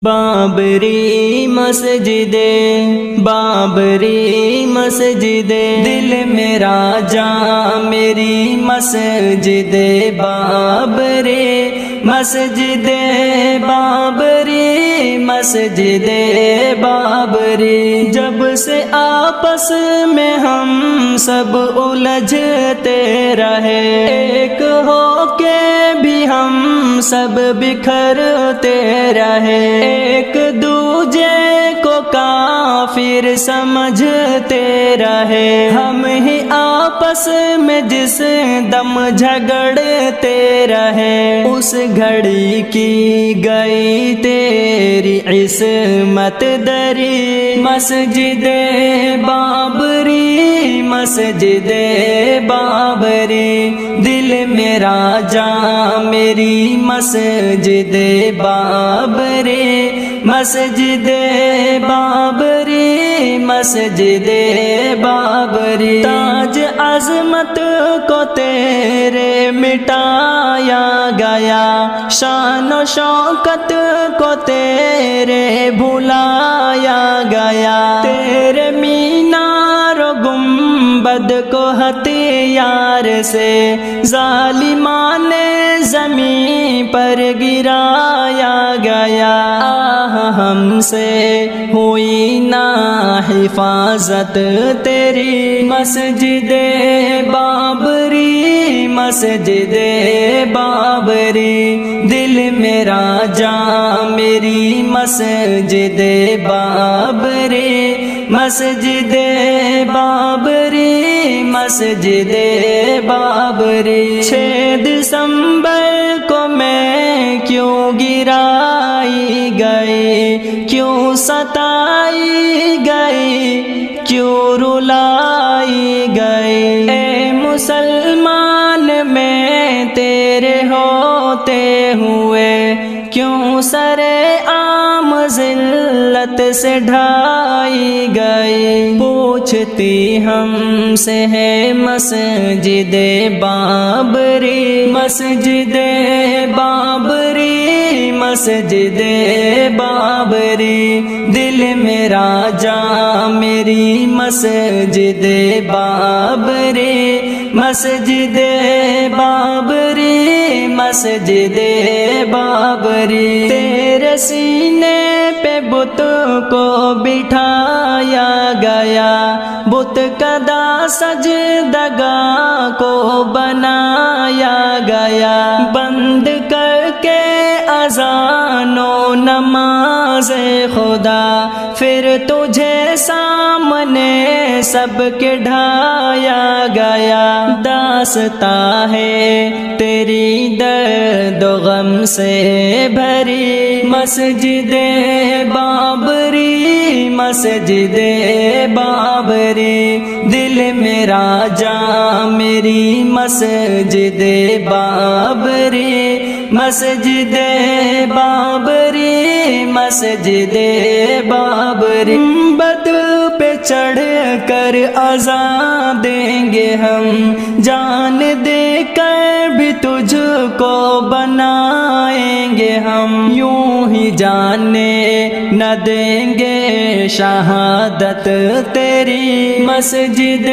بابری مسجد بابری مسجد دل میرا جاں میری مسجد بابری مسجد بابری مسجد بابری جب سے آپس میں ہم سب الجھتے رہے ایک ہو کے بھی ہم سب بکھرتے رہے ایک دوجے کو کافر سمجھتے رہے ہم ہی آپس میں جس دم جھگڑتے رہے اس گھڑی کی گئی تیری عصمت دری مسجد بابری مسجد بابری دل میرا جاں میری مسجد بابری مسجد بابری مسجد بابری تاج عظمت کو تیرے مٹایا گیا شان و شوکت کو تیرے بھلایا گیا تیرے مینار و گنبد کو ہتھیار سے ظالمان زمین پر گرایا گیا ہم سے ہوئی نہ حفاظت تیری مسجد بابری مسجد بابری دل میرا جاں میری مسجد بابری مسجد بابری مسجد بابری 6 دسمبر کو میں کیوں گرائی گئی کیوں ستائی گئی کیوں رلائی گئی اے مسلمان میں تیرے ہوتے ہوئے کیوں سر عام ذلت سے ڈھائی گئی پوچھتی ہم سے ہے مسجد بابری مسجد بابری مسجد بابری دل میرا جاں میری مسجد بابری مسجد بابری مسجد بابری تیرے سینے پہ بت کو بٹھایا گیا بت کدا سجدگاہ کو بنایا گیا بند کر کے اذان و نماز خدا پھر تجھے سامنے سب کے ڈھایا گیا داستاں ہے تیری درد و غم سے بھری مسجد بابری مسجد بابری دل میرا جاں میری مسجد بابری مسجد بابری مسجد بابری بد پہ چڑھ کر اذان دیں گے ہم جان دے کر بھی تجھ کو بنائیں گے ہم یوں ہی جانے نہ دیں گے شہادت تیری مسجد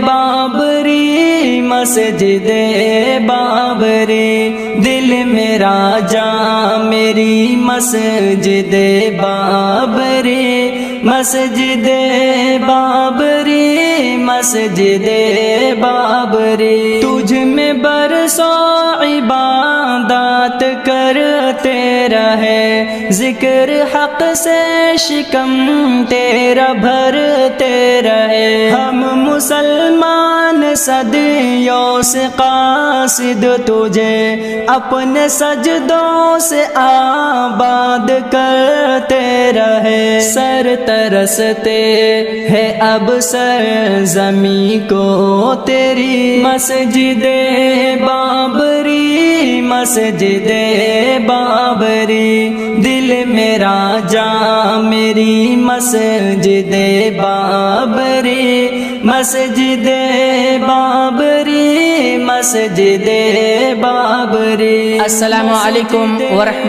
بابری مسجد بابری دل میرا جاں میری مسجد بابری مسجد بابری مسجد بابری تجھ میں برسوں عبادات کرتے رہے ذکر حق سے شکم تیرا بھرتے رہے ہم مسلمان صدیوں سے قاصد تجھے اپنے سجدوں سے آباد کرتے رہے سر ترستے ہے اب سر زمین کو تیری مسجد بابری مسجد بابری دل میرا جاں میری مسجد بابری مسجد بابری مسجد بابری۔ السلام علیکم ورحمۃ